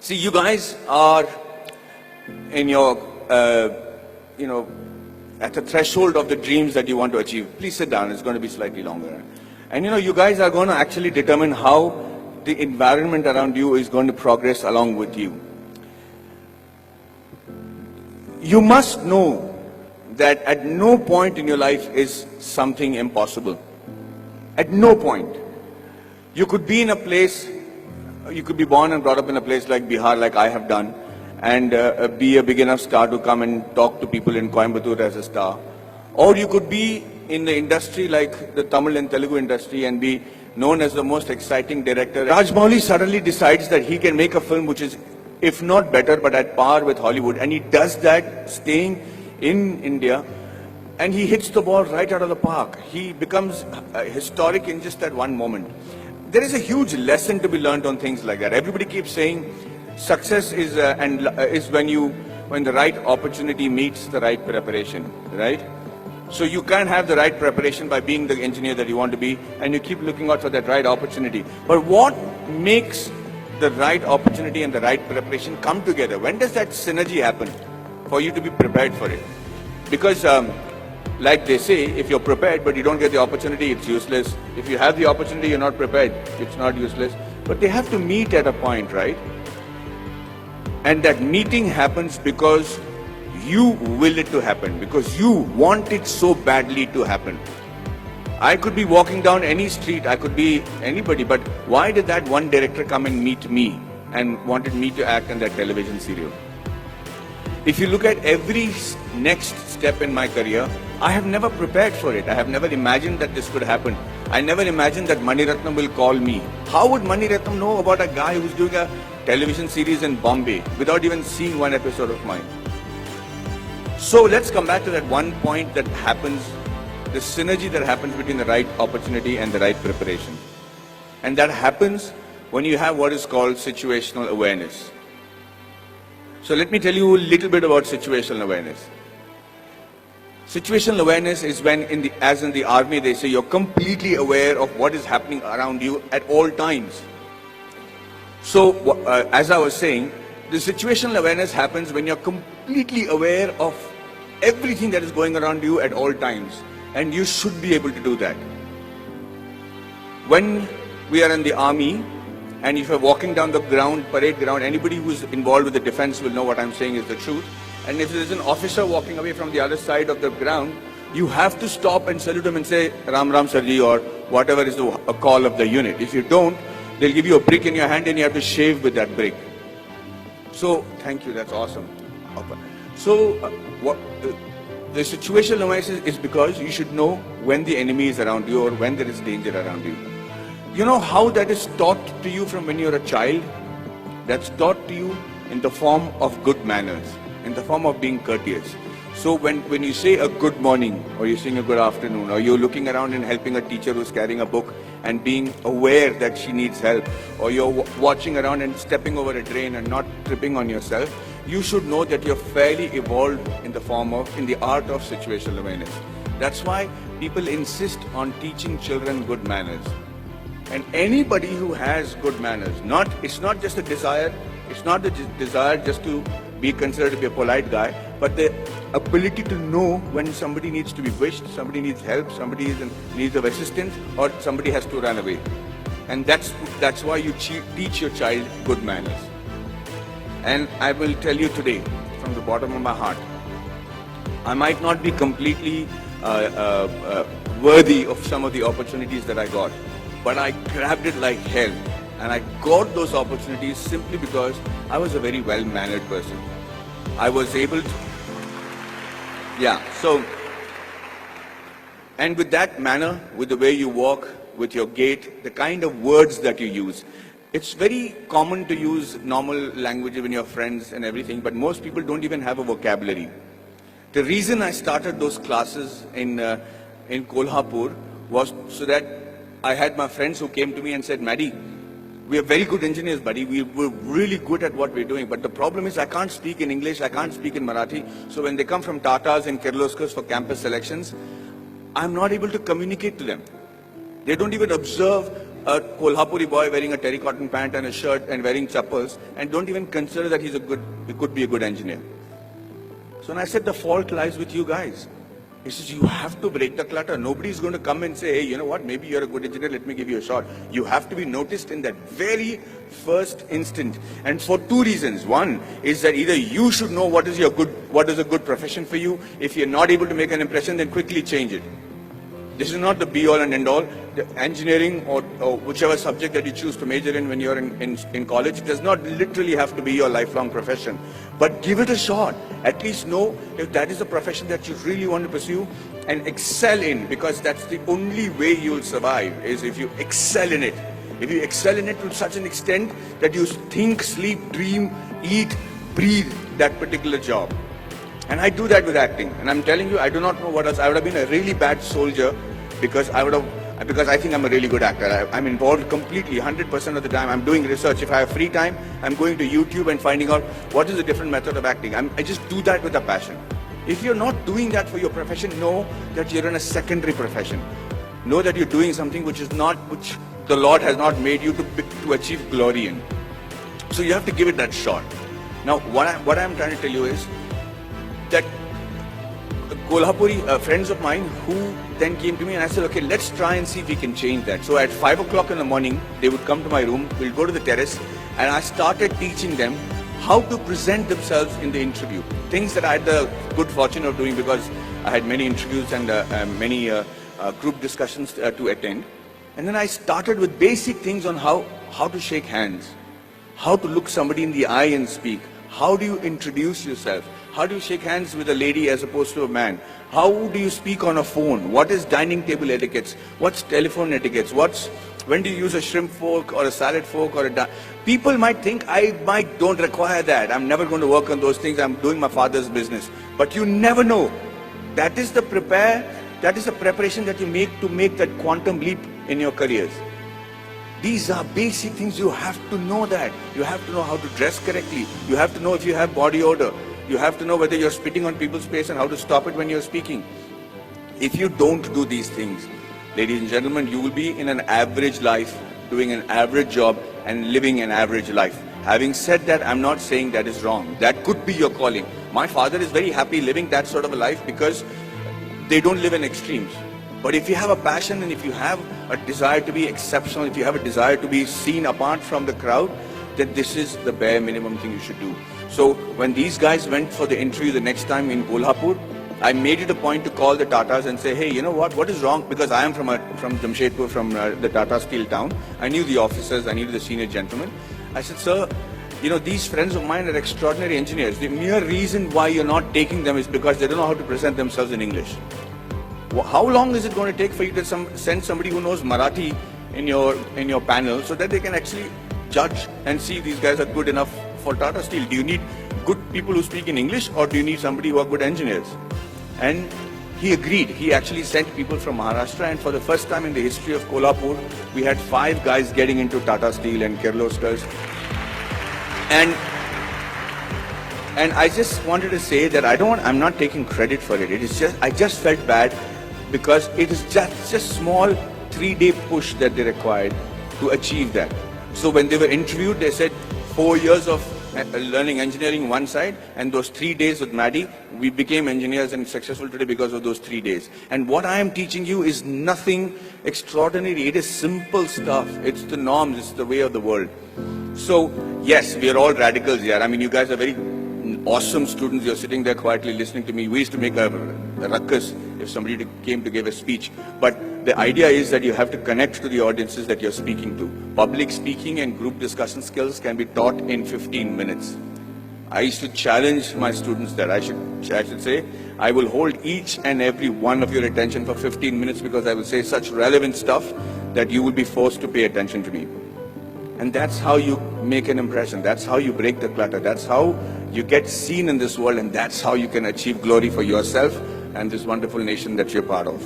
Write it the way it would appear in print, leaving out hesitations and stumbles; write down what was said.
See, you guys are in your, at the threshold of the dreams that you want to achieve. Please sit down, it's going to be slightly longer. And you guys are going to actually determine how the environment around you is going to progress along with you. You must know that at no point in your life is something impossible. At no point. You could be in a place, you could be born and brought up in a place like Bihar, like I have done, and be a big enough star to come and talk to people in Coimbatore as a star. Or you could be in the industry like the Tamil and Telugu industry and be known as the most exciting director. Rajamouli suddenly decides that he can make a film which is, if not better, but at par with Hollywood. And he does that staying in India, and he hits the ball right out of the park. He becomes historic in just that one moment. There is a huge lesson to be learned on things like that. Everybody keeps saying success is when the right opportunity meets the right preparation, right? So you can't have the right preparation by being the engineer that you want to be, and you keep looking out for that right opportunity. But what makes the right opportunity and the right preparation come together? When does that synergy happen for you to be prepared for it? Because like they say, if you're prepared but you don't get the opportunity, it's useless. If you have the opportunity, you're not prepared, it's not useless. But they have to meet at a point, right? And that meeting happens because you will it to happen, because you want it so badly to happen. I could be walking down any street, I could be anybody, but why did that one director come and meet me and wanted me to act in that television serial? If you look at every next step in my career, I have never prepared for it. I have never imagined that this could happen. I never imagined that Mani Ratnam will call me. How would Mani Ratnam know about a guy who's doing a television series in Bombay without even seeing one episode of mine? So let's come back to that one point that happens, the synergy that happens between the right opportunity and the right preparation. And that happens when you have what is called situational awareness. So let me tell you a little bit about situational awareness. Situational awareness is when, as in the army, they say you're completely aware of what is happening around you at all times. So, as I was saying, the situational awareness happens when you're completely aware of everything that is going around you at all times. And you should be able to do that. When we are in the army, and if you're walking down the ground, parade ground, anybody who's involved with the defense will know what I'm saying is the truth. And if there's an officer walking away from the other side of the ground, you have to stop and salute him and say, Ram Ram Sarji, or whatever is a call of the unit. If you don't, they'll give you a brick in your hand and you have to shave with that brick. So, thank you, that's awesome. So, the situational awareness is because you should know when the enemy is around you or when there is danger around you. You know how that is taught to you from when you're a child? That's taught to you in the form of good manners, in the form of being courteous. So when you say a good morning, or you're saying a good afternoon, or you're looking around and helping a teacher who's carrying a book and being aware that she needs help, or you're watching around and stepping over a drain and not tripping on yourself, you should know that you're fairly evolved in the art of situational awareness. That's why people insist on teaching children good manners. And anybody who has good manners, it's not just a desire, it's not the desire just to be considered to be a polite guy, but the ability to know when somebody needs to be wished, somebody needs help, somebody is in need of assistance, or somebody has to run away. And that's why you teach your child good manners. And I will tell you today, from the bottom of my heart, I might not be completely worthy of some of the opportunities that I got, but I grabbed it like hell. And I got those opportunities simply because I was a very well-mannered person. I was able to, and with that manner, with the way you walk, with your gait, the kind of words that you use, it's very common to use normal language when you're friends and everything, but most people don't even have a vocabulary. The reason I started those classes in Kolhapur was so that I had my friends who came to me and said, Maddie, we are very good engineers, buddy. We're really good at what we're doing. But the problem is I can't speak in English, I can't speak in Marathi. So when they come from Tatas and Kirloskars for campus selections, I'm not able to communicate to them. They don't even observe a Kolhapuri boy wearing a terracotta pant and a shirt and wearing chappals and don't even consider that he could be a good engineer. So when I said the fault lies with you guys, he says you have to break the clutter. Nobody's going to come and say, hey, you know what, maybe you're a good engineer, let me give you a shot. You have to be noticed in that very first instant. And for two reasons. One is that either you should know what is a good profession for you. If you're not able to make an impression, then quickly change it. This is not the be-all and end-all. The engineering or whichever subject that you choose to major in when you're in college does not literally have to be your lifelong profession. But give it a shot. At least know if that is a profession that you really want to pursue and excel in, because that's the only way you'll survive, is if you excel in it. If you excel in it to such an extent that you think, sleep, dream, eat, breathe that particular job. And I do that with acting. And I'm telling you, I do not know what else. I would have been a really bad soldier because I think I'm a really good actor. I'm involved completely, 100% of the time. I'm doing research. If I have free time, I'm going to YouTube and finding out what is a different method of acting. I just do that with a passion. If you're not doing that for your profession, know that you're in a secondary profession. Know that you're doing something which the Lord has not made you to achieve glory in. So you have to give it that shot. Now, what I'm trying to tell you is that Kolhapuri friends of mine who then came to me and I said, okay, let's try and see if we can change that. So at 5 o'clock in the morning, they would come to my room, we'll go to the terrace, and I started teaching them how to present themselves in the interview. Things that I had the good fortune of doing because I had many interviews and many group discussions to attend. And then I started with basic things on how to shake hands, how to look somebody in the eye and speak. How do you introduce yourself? How do you shake hands with a lady as opposed to a man? How do you speak on a phone? What is dining table etiquettes? What's telephone etiquettes? When do you use a shrimp fork or a salad fork or people might think I don't require that. I'm never going to work on those things. I'm doing my father's business. But you never know. That is the preparation that you make to make that quantum leap in your careers. These are basic things. You have to know that. You have to know how to dress correctly. You have to know if you have body odor. You have to know whether you're spitting on people's face and how to stop it when you're speaking. If you don't do these things, ladies and gentlemen, you will be in an average life, doing an average job and living an average life. Having said that, I'm not saying that is wrong. That could be your calling. My father is very happy living that sort of a life because they don't live in extremes. But if you have a passion and if you have a desire to be exceptional, if you have a desire to be seen apart from the crowd, then this is the bare minimum thing you should do. So when these guys went for the interview the next time in Kolhapur, I made it a point to call the Tatas and say, hey, you know what is wrong? Because I am from Jamshedpur, from the Tata Steel town. I knew the officers, I knew the senior gentlemen. I said, sir, you know, these friends of mine are extraordinary engineers. The mere reason why you're not taking them is because they don't know how to present themselves in English. How long is it going to take for you to send somebody who knows Marathi in your panel so that they can actually judge and see if these guys are good enough for Tata Steel? Do you need good people who speak in English or do you need somebody who are good engineers? And he agreed. He actually sent people from Maharashtra, and for the first time in the history of Kolhapur, we had 5 guys getting into Tata Steel and Kirloskars. And I just wanted to say that I'm not taking credit for it. I just felt bad because it is just a small 3-day push that they required to achieve that. So when they were interviewed, they said 4 years of learning engineering one side, and those 3 days with Maddie, we became engineers and successful today because of those 3 days. And what I am teaching you is nothing extraordinary. It is simple stuff. It's the norms. It's the way of the world. So yes, we are all radicals here. I mean, you guys are very awesome students. You're sitting there quietly listening to me. We used to make a ruckus if somebody came to give a speech. But the idea is that you have to connect to the audiences that you're speaking to. Public speaking and group discussion skills can be taught in 15 minutes. I used to challenge my students that I should say, I will hold each and every one of your attention for 15 minutes because I will say such relevant stuff that you will be forced to pay attention to me. And that's how you make an impression. That's how you break the clutter. That's how you get seen in this world, and that's how you can achieve glory for yourself and this wonderful nation that you're part of.